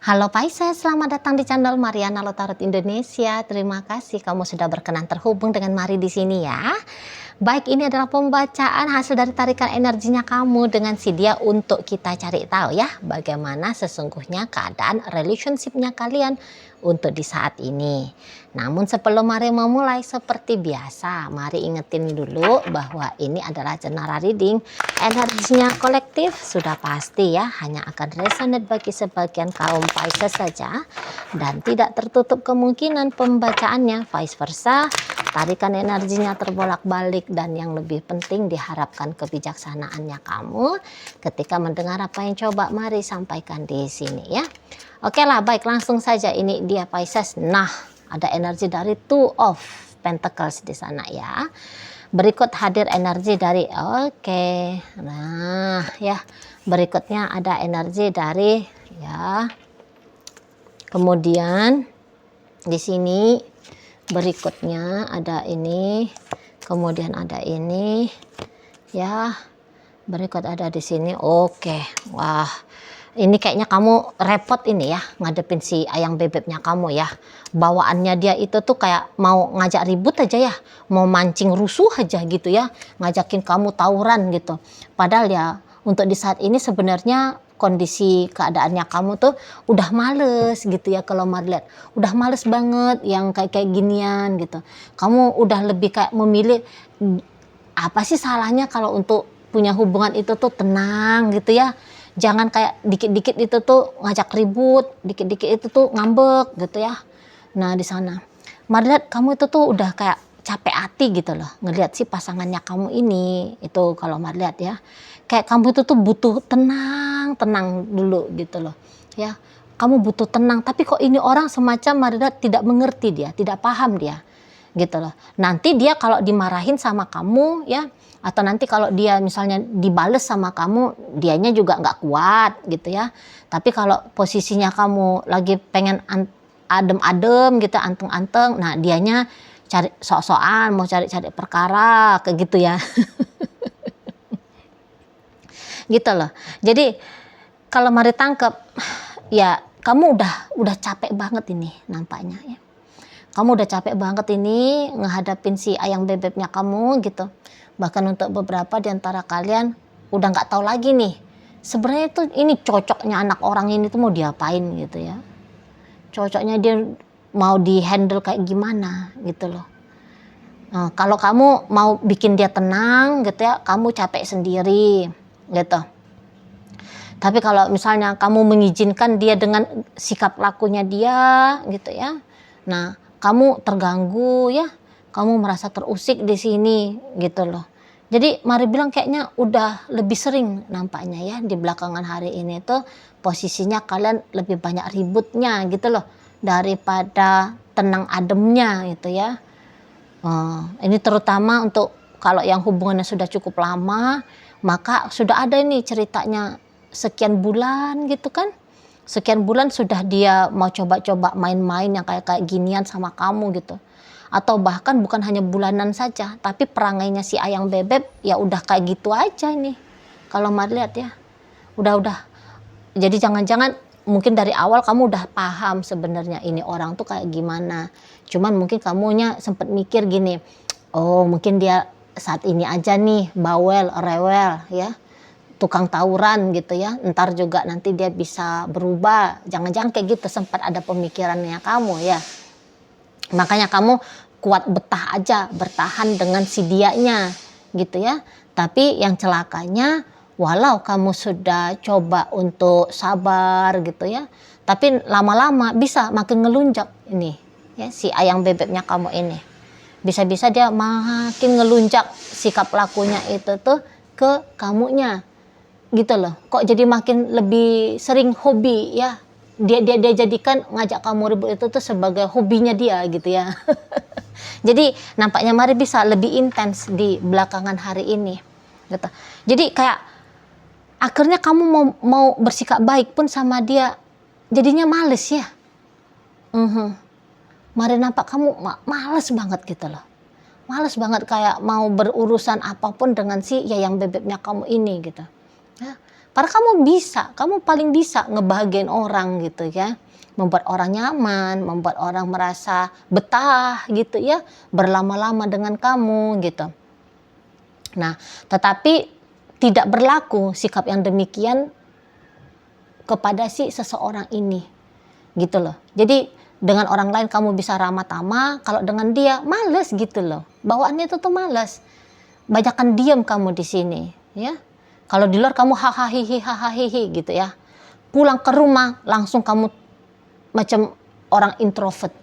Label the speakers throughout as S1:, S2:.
S1: Halo Pisces, selamat datang di channel Mariana Lotarot Indonesia. Terima kasih kamu sudah berkenan terhubung dengan Mari di sini ya. Baik, ini adalah pembacaan hasil dari tarikan energinya kamu dengan si dia untuk kita cari tahu ya bagaimana sesungguhnya keadaan relationship-nya kalian untuk di saat ini. Namun sebelum Mari memulai seperti biasa, Mari ingetin dulu bahwa ini adalah general reading. Energinya kolektif sudah pasti ya, hanya akan resonate bagi sebagian kaum Pisces saja dan tidak tertutup kemungkinan pembacaannya vice versa. Tarikan energinya terbolak-balik dan yang lebih penting diharapkan kebijaksanaannya kamu ketika mendengar apa yang coba Mari sampaikan di sini ya. Oke lah, baik, langsung saja ini dia Pisces. Nah, ada energi dari Two of Pentacles di sana ya. Berikut hadir energi dari nah ya, berikutnya ada energi dari ya. Kemudian di sini berikutnya ada ini, kemudian ada ini ya. Berikut ada di sini. Oke. Wah, ini kayaknya kamu repot ini ya ngadepin si ayang bebeknya kamu ya. Bawaannya dia itu tuh kayak mau ngajak ribut aja ya, mau mancing rusuh aja gitu ya, ngajakin kamu tawuran gitu. Padahal ya untuk di saat ini sebenarnya kondisi keadaannya kamu tuh udah males gitu ya. Kalau Marlet udah males banget yang kayak ginian gitu. Kamu udah lebih kayak memilih apa sih salahnya kalau untuk punya hubungan itu tuh tenang gitu ya. Jangan kayak dikit-dikit itu tuh ngajak ribut, dikit-dikit itu tuh ngambek gitu ya. Nah di sana, Marlet kamu itu tuh udah kayak capek hati gitu loh ngelihat si pasangannya kamu ini. Itu kalau Marlet ya, kayak kamu itu tuh butuh tenang dulu gitu loh ya. Kamu butuh tenang, tapi kok ini orang semacam Marlet tidak mengerti, dia tidak paham dia gitu loh. Nanti dia kalau dimarahin sama kamu ya, atau nanti kalau dia misalnya dibales sama kamu, dianya juga nggak kuat gitu ya. Tapi kalau posisinya kamu lagi pengen adem-adem gitu, anteng-anteng, nah dianya cari sok-sokan, mau cari-cari perkara kayak gitu ya. Gitu loh. Jadi kalau Mari tangkep ya, kamu udah capek banget ini nampaknya ya. Kamu udah capek banget ini ngehadapin si ayang bebeknya kamu gitu. Bahkan untuk beberapa di antara kalian udah nggak tahu lagi nih, sebenarnya tuh ini cocoknya anak orang ini tuh mau diapain gitu ya. Cocoknya dia mau di handle kayak gimana gitu loh. Nah, kalau kamu mau bikin dia tenang gitu ya, kamu capek sendiri gitu. Tapi kalau misalnya kamu mengizinkan dia dengan sikap lakunya dia gitu ya, nah kamu terganggu ya, kamu merasa terusik di sini gitu loh. Jadi Mari bilang kayaknya udah lebih sering nampaknya ya di belakangan hari ini tuh posisinya kalian lebih banyak ributnya gitu loh daripada tenang ademnya gitu ya. Ini terutama untuk kalau yang hubungannya sudah cukup lama, maka sudah ada ini ceritanya sekian bulan gitu kan. Sekian bulan sudah dia mau coba-coba main-main yang kayak ginian sama kamu gitu. Atau bahkan bukan hanya bulanan saja, tapi perangainya si ayang bebek ya udah kayak gitu aja nih. Kalau Mari lihat ya, udah. Jadi jangan-jangan mungkin dari awal kamu udah paham sebenarnya ini orang tuh kayak gimana. Cuman mungkin kamunya sempet mikir gini, oh mungkin dia saat ini aja nih bawel, rewel ya, tukang tawuran gitu ya, ntar juga nanti dia bisa berubah. Jangan-jangan kayak gitu sempat ada pemikirannya kamu ya. Makanya kamu kuat betah aja, bertahan dengan si dianya gitu ya. Tapi yang celakanya walau kamu sudah coba untuk sabar gitu ya, tapi lama-lama bisa makin ngelunjak ini ya si ayang bebeknya kamu ini. Bisa-bisa dia makin ngelunjak sikap lakunya itu tuh ke kamunya gitu loh. Kok jadi makin lebih sering hobi ya, dia jadikan ngajak kamu ribut itu tuh sebagai hobinya dia gitu ya. Jadi nampaknya Mari bisa lebih intens di belakangan hari ini gitu. Jadi kayak akhirnya kamu mau bersikap baik pun sama dia jadinya males ya. Mari nampak kamu males banget gitu loh. Males banget kayak mau berurusan apapun dengan si yang bebeknya kamu ini gitu ya. Padahal kamu paling bisa ngebahagiain orang gitu ya. Membuat orang nyaman, membuat orang merasa betah gitu ya, berlama-lama dengan kamu gitu. Nah, tetapi tidak berlaku sikap yang demikian kepada si seseorang ini gitu loh. Jadi dengan orang lain kamu bisa ramah tamah, kalau dengan dia males gitu loh. Bawaannya itu tuh males. Banyakan diam kamu di sini ya. Kalau di luar kamu hahaha gitu ya. Pulang ke rumah langsung kamu macam orang introvert.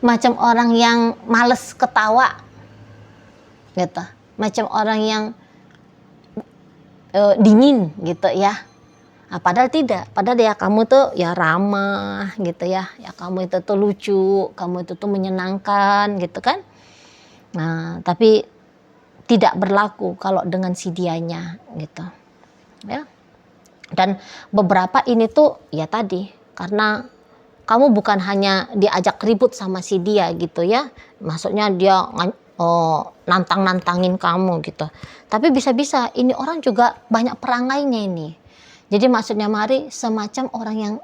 S1: Macam orang yang males ketawa gitu. Macam orang yang dingin gitu ya. Nah, padahal tidak, padahal ya kamu tuh ya ramah gitu ya. Ya kamu itu tuh lucu, kamu itu tuh menyenangkan gitu kan. Nah, tapi tidak berlaku kalau dengan si dianya gitu. Ya. Dan beberapa ini tuh ya tadi karena kamu bukan hanya diajak ribut sama si dia gitu ya. Maksudnya dia nantang-nantangin kamu gitu. Tapi bisa-bisa ini orang juga banyak perangainya ini. Jadi maksudnya mari semacam orang yang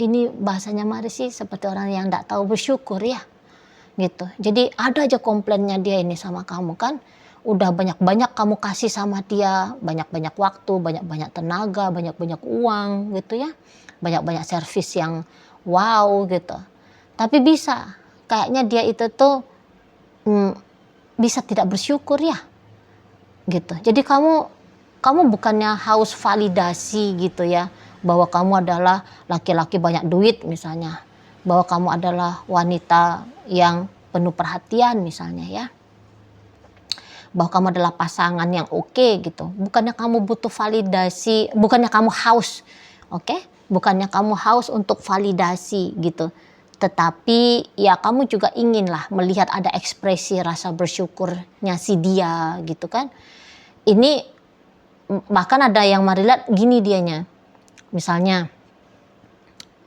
S1: ini bahasanya mari sih seperti orang yang tidak tahu bersyukur ya. Gitu. Jadi ada aja komplainnya dia ini sama kamu kan. Udah banyak-banyak kamu kasih sama dia, banyak-banyak waktu, banyak-banyak tenaga, banyak-banyak uang gitu ya. Banyak-banyak servis yang wow gitu. Tapi bisa kayaknya dia itu tuh bisa tidak bersyukur ya. Gitu. Jadi kamu bukannya haus validasi gitu ya, bahwa kamu adalah laki-laki banyak duit misalnya, bahwa kamu adalah wanita yang penuh perhatian misalnya ya, bahwa kamu adalah pasangan yang oke gitu. Bukannya kamu butuh validasi, bukannya kamu haus, oke? Bukannya kamu haus untuk validasi gitu. Tetapi ya kamu juga inginlah melihat ada ekspresi rasa bersyukurnya si dia gitu kan. Ini bahkan ada yang marilat gini dianya. Misalnya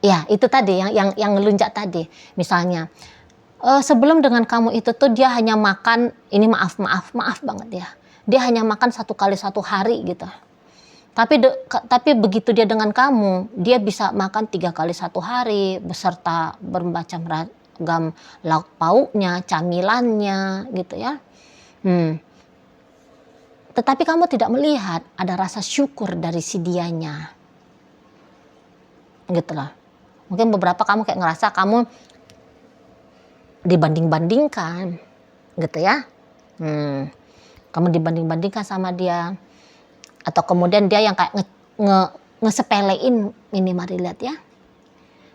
S1: ya itu tadi yang ngelunjak tadi. Misalnya sebelum dengan kamu itu tuh dia hanya makan, ini maaf banget ya. Dia hanya makan 1 kali 1 hari gitu. Tapi begitu dia dengan kamu, dia bisa makan 3 kali 1 hari beserta bermacam ragam lauk pauknya, camilannya gitu ya. Tetapi kamu tidak melihat ada rasa syukur dari si dianya. Gitu lah. Mungkin beberapa kamu kayak ngerasa kamu dibanding-bandingkan gitu ya. Kamu dibanding-bandingkan sama dia. Atau kemudian dia yang kayak ngesepelein, ini mari lihat ya.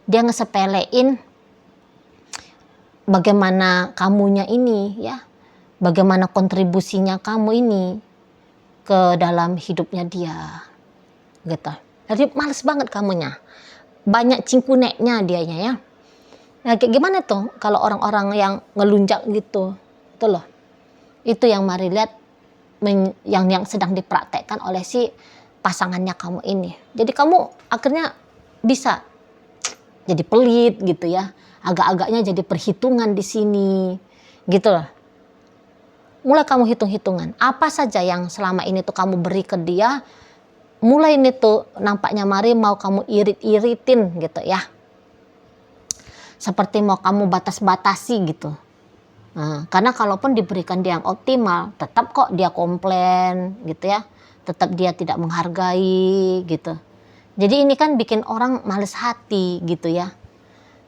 S1: Dia ngesepelein bagaimana kamunya ini ya. Bagaimana kontribusinya kamu ini ke dalam hidupnya dia. Gitu. Jadi males banget kamunya. Banyak cingkuneknya dianya ya. Nah, kayak gimana tuh kalau orang-orang yang ngelunjak gitu. Itu loh. Itu yang mari lihat yang sedang dipraktekkan oleh si pasangannya kamu ini. Jadi kamu akhirnya bisa jadi pelit gitu ya. Agak-agaknya jadi perhitungan di sini. Gitu loh. Mulai kamu hitung-hitungan. Apa saja yang selama ini tuh kamu beri ke dia. Mulai ini tuh nampaknya mari mau kamu irit-iritin gitu ya. Seperti mau kamu batas-batasi gitu. Nah, karena kalaupun diberikan dia yang optimal, tetap kok dia komplain gitu ya. Tetap dia tidak menghargai gitu. Jadi ini kan bikin orang males hati gitu ya.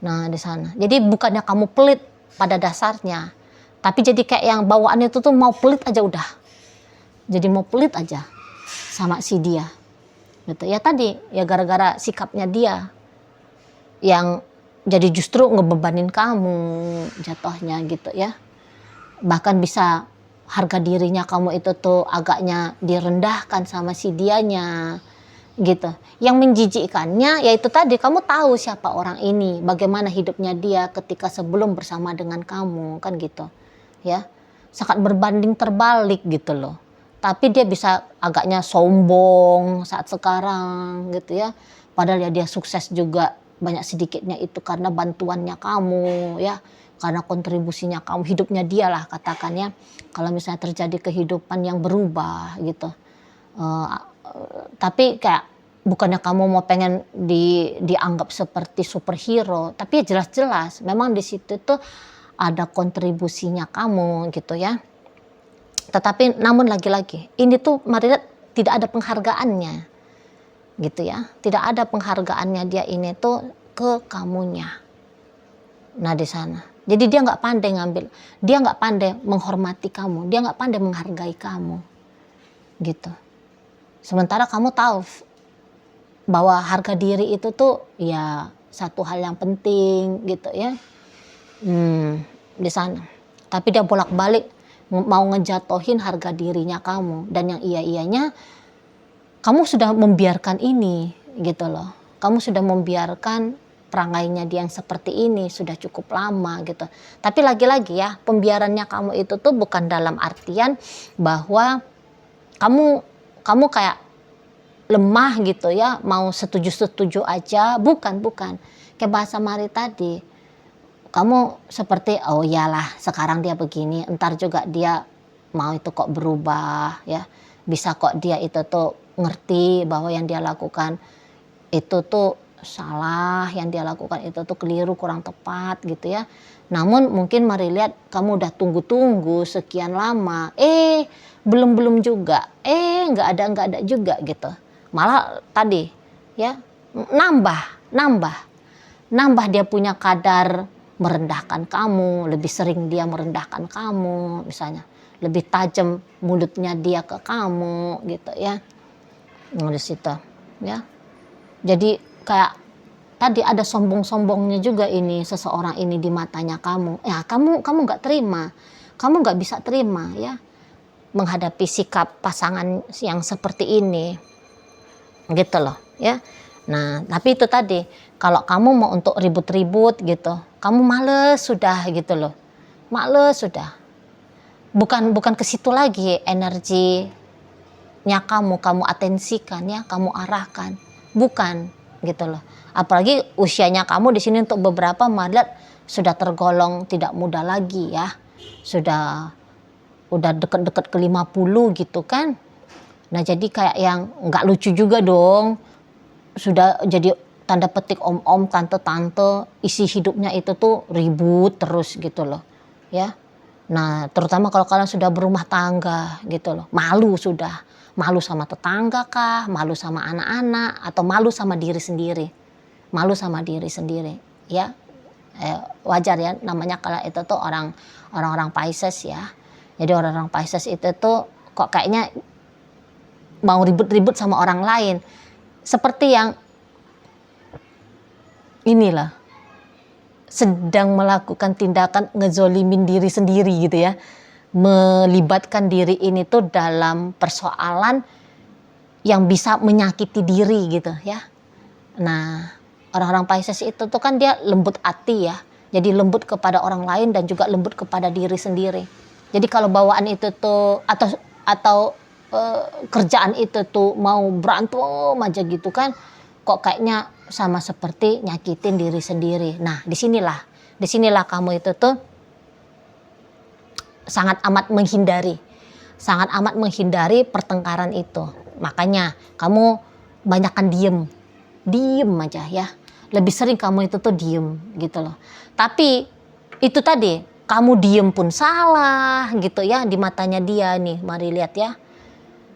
S1: Nah di sana. Jadi bukannya kamu pelit pada dasarnya. Tapi jadi kayak yang bawaannya itu tuh mau pelit aja udah. Jadi mau pelit aja sama si dia. Gitu. Ya tadi ya gara-gara sikapnya dia. Yang jadi justru ngebebanin kamu jatuhnya gitu ya. Bahkan bisa harga dirinya kamu itu tuh agaknya direndahkan sama si dianya gitu. Yang menjijikkannya yaitu tadi kamu tahu siapa orang ini, bagaimana hidupnya dia ketika sebelum bersama dengan kamu kan gitu ya. Sangat berbanding terbalik gitu loh. Tapi dia bisa agaknya sombong saat sekarang gitu ya. Padahal ya dia sukses juga banyak sedikitnya itu karena bantuannya kamu ya, karena kontribusinya kamu, hidupnya dia lah katakan ya. Kalau misalnya terjadi kehidupan yang berubah gitu, Eh, tapi kayak bukannya kamu mau pengen dianggap seperti superhero, tapi ya jelas-jelas memang di situ tuh ada kontribusinya kamu gitu ya. Tetapi namun lagi-lagi ini tuh mari lihat tidak ada penghargaannya gitu ya. Tidak ada penghargaannya dia ini tuh ke kamunya. Nah di sana. Jadi dia nggak pandai ngambil, dia nggak pandai menghormati kamu, dia nggak pandai menghargai kamu, gitu. Sementara kamu tahu bahwa harga diri itu tuh ya satu hal yang penting, gitu ya. Di sana. Tapi dia bolak-balik mau ngejatohin harga dirinya kamu, dan yang iya-iyanya kamu sudah membiarkan ini, gitu loh. Kamu sudah membiarkan perangainya dia yang seperti ini sudah cukup lama gitu. Tapi lagi-lagi ya, pembiarannya kamu itu tuh bukan dalam artian bahwa kamu kayak lemah gitu ya, mau setuju-setuju aja, bukan. Kayak bahasa Mari tadi, kamu seperti oh iyalah sekarang dia begini, entar juga dia mau itu kok berubah ya. Bisa kok dia itu tuh ngerti bahwa yang dia lakukan itu tuh salah, yang dia lakukan itu tuh keliru, kurang tepat gitu ya. Namun mungkin mari lihat kamu udah tunggu-tunggu sekian lama, belum juga, nggak ada juga gitu. Malah tadi ya nambah dia punya kadar merendahkan kamu, lebih sering dia merendahkan kamu misalnya, lebih tajam mulutnya dia ke kamu gitu ya. Di situ ya. Jadi kayak tadi ada sombong-sombongnya juga ini seseorang ini di matanya kamu. Ya kamu nggak terima, kamu nggak bisa terima ya menghadapi sikap pasangan yang seperti ini, gitu loh ya. Nah tapi itu tadi, kalau kamu mau untuk ribut-ribut gitu, kamu males sudah gitu loh, males sudah. Bukan ke situ lagi energinya kamu atensikan ya, kamu arahkan. Bukan gitu loh. Apalagi usianya kamu di sini untuk beberapa madat sudah tergolong tidak muda lagi ya. Udah deket-deket ke 50 gitu kan. Nah jadi kayak yang nggak lucu juga dong. Sudah jadi tanda petik om-om, tante-tante, isi hidupnya itu tuh ribut terus gitu loh. Ya. Nah terutama kalau kalian sudah berumah tangga gitu loh. Malu sudah. Malu sama tetangga kah, malu sama anak-anak, atau malu sama diri sendiri. Malu sama diri sendiri, ya. Wajar ya, namanya kalau itu tuh orang-orang Pisces ya. Jadi orang-orang Pisces itu tuh kok kayaknya mau ribut-ribut sama orang lain. Seperti yang inilah, sedang melakukan tindakan ngezolimin diri sendiri gitu ya. Melibatkan diri ini tuh dalam persoalan yang bisa menyakiti diri gitu ya. Nah orang-orang Pisces itu tuh kan dia lembut hati ya, jadi lembut kepada orang lain dan juga lembut kepada diri sendiri. Jadi kalau bawaan itu tuh atau kerjaan itu tuh mau berantem aja gitu kan, kok kayaknya sama seperti nyakitin diri sendiri. Nah disinilah kamu itu tuh sangat amat menghindari pertengkaran itu. Makanya kamu banyakkan diem aja ya. Lebih sering kamu itu tuh diem gitu loh. Tapi itu tadi, kamu diem pun salah gitu ya di matanya dia nih. Mari lihat ya.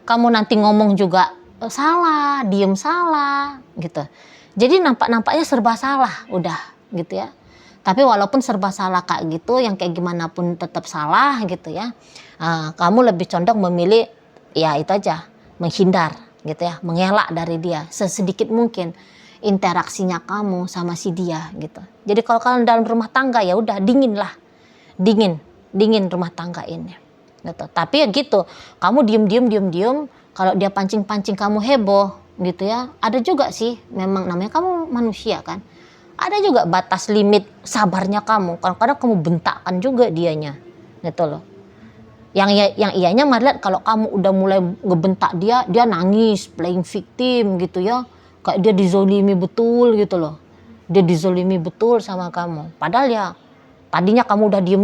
S1: Kamu nanti ngomong juga salah, diem salah gitu. Jadi nampaknya serba salah udah gitu ya. Tapi walaupun serba salah kayak gitu, yang kayak gimana pun tetap salah gitu ya. Kamu lebih condong memilih ya itu aja, menghindar gitu ya, mengelak dari dia sesedikit mungkin interaksinya kamu sama si dia gitu. Jadi kalau kalian dalam rumah tangga ya udah dingin rumah tangga ini. Gitu. Tapi ya gitu, kamu diem. Kalau dia pancing kamu heboh gitu ya. Ada juga sih, memang namanya kamu manusia kan. Ada juga batas limit sabarnya kamu. Kadang-kadang kamu bentakkan juga dianya, gitu loh. Yang iyanya lihat kalau kamu udah mulai ngebentak dia nangis, playing victim gitu ya. Kayak dia dizolimi betul gitu loh. Dia dizolimi betul sama kamu. Padahal ya tadinya kamu udah diem,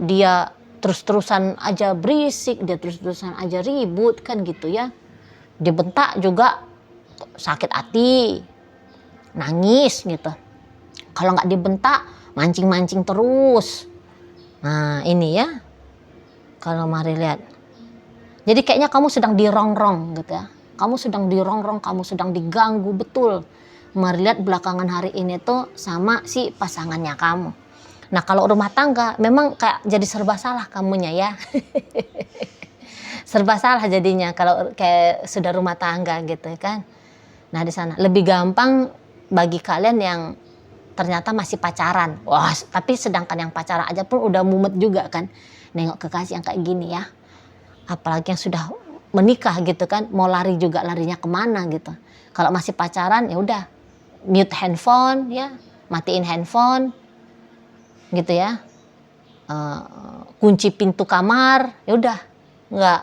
S1: dia terus-terusan aja berisik, dia terus-terusan aja ribut kan gitu ya. Dibentak juga sakit hati, nangis gitu. Kalau nggak dibentak, mancing-mancing terus. Nah ini ya, kalau mari lihat. Jadi kayaknya kamu sedang dirongrong gitu ya. Kamu sedang dirongrong, kamu sedang diganggu betul. Mari lihat belakangan hari ini tuh sama si pasangannya kamu. Nah kalau rumah tangga memang kayak jadi serba salah kamunya ya. Serba salah jadinya kalau kayak sudah rumah tangga gitu kan. Nah di sana lebih gampang bagi kalian yang ternyata masih pacaran. Wah, tapi sedangkan yang pacaran aja pun udah mumet juga kan. Nengok kekasih yang kayak gini ya. Apalagi yang sudah menikah gitu kan, mau lari juga larinya kemana gitu. Kalau masih pacaran ya udah mute handphone ya, matiin handphone gitu ya. Kunci pintu kamar, ya udah nggak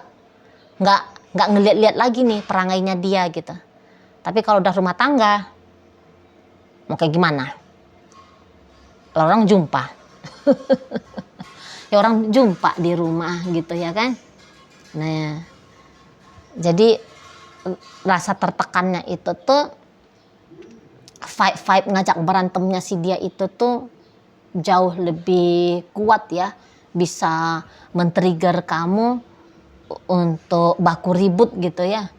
S1: nggak ngeliat-liat lagi nih perangainya dia gitu. Tapi kalau udah rumah tangga, mau kayak gimana? Orang jumpa, ya orang jumpa di rumah gitu ya kan. Nah, jadi rasa tertekannya itu tuh vibe ngajak berantemnya si dia itu tuh jauh lebih kuat ya, bisa men-trigger kamu untuk baku ribut gitu ya,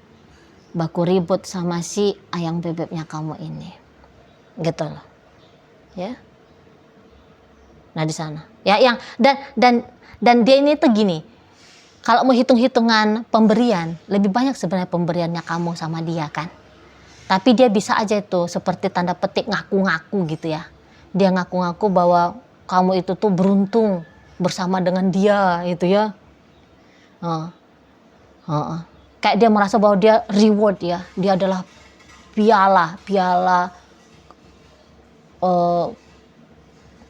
S1: baku ribut sama si ayang bebeknya kamu ini, gitu loh, ya. Nah di sana, ya yang dan dia ini tuh gini, kalau mau hitung-hitungan pemberian, lebih banyak sebenarnya pemberiannya kamu sama dia kan. Tapi dia bisa aja itu seperti tanda petik ngaku-ngaku gitu ya. Dia ngaku-ngaku bahwa kamu itu tuh beruntung bersama dengan dia itu ya. Kayak dia merasa bahwa dia reward ya. Dia adalah piala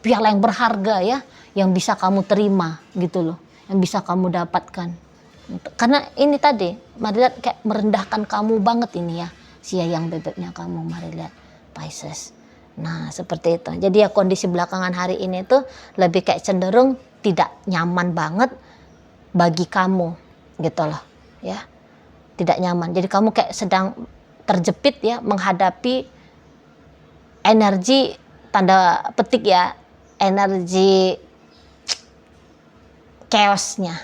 S1: yang berharga ya. Yang bisa kamu terima gitu loh. Yang bisa kamu dapatkan. Karena ini tadi, mari lihat kayak merendahkan kamu banget ini ya. Si yang bebeknya kamu, mari lihat Pisces. Nah seperti itu. Jadi ya kondisi belakangan hari ini tuh lebih kayak cenderung tidak nyaman banget bagi kamu gitu loh ya. Tidak nyaman. Jadi kamu kayak sedang terjepit ya menghadapi energi tanda petik ya. Energi chaosnya.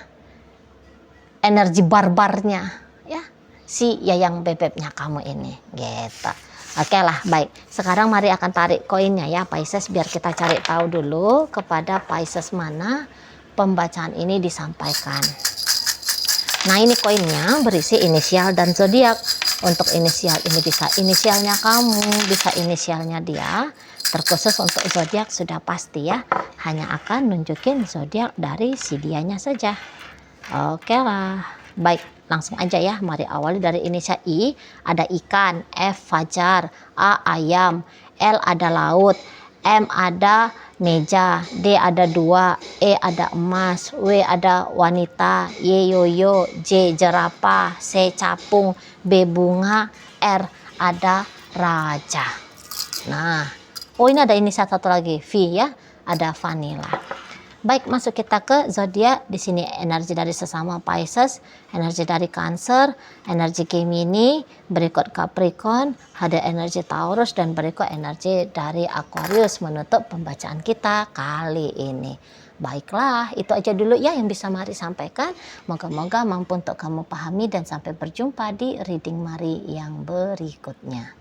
S1: Energi barbarnya ya. Si yayang bebeknya kamu ini gitu. Oke lah, baik. Sekarang mari akan tarik koinnya ya Pisces, biar kita cari tahu dulu kepada Pisces mana pembacaan ini disampaikan. Nah ini koinnya berisi inisial dan zodiak. Untuk inisial ini bisa inisialnya kamu, bisa inisialnya dia. Terkhusus untuk zodiak sudah pasti ya, hanya akan nunjukin zodiak dari si dianya saja. Oke lah, baik, langsung aja ya. Mari awali dari inisial I, ada ikan, F fajar, A ayam, L ada laut, M ada meja, D ada 2, E ada emas, W ada wanita, Y yoyo, J jerapah, C capung, B bunga, R ada raja. Nah, oh ini ada inisial satu lagi, V ya, ada vanilla. Baik, masuk kita ke zodiak. Di sini energi dari sesama Pisces, energi dari Cancer, energi Gemini, berikut Capricorn, ada energi Taurus, dan berikut energi dari Aquarius menutup pembacaan kita kali ini. Baiklah, itu aja dulu ya yang bisa Mari sampaikan. Moga-moga mampu untuk kamu pahami dan sampai berjumpa di reading Mari yang berikutnya.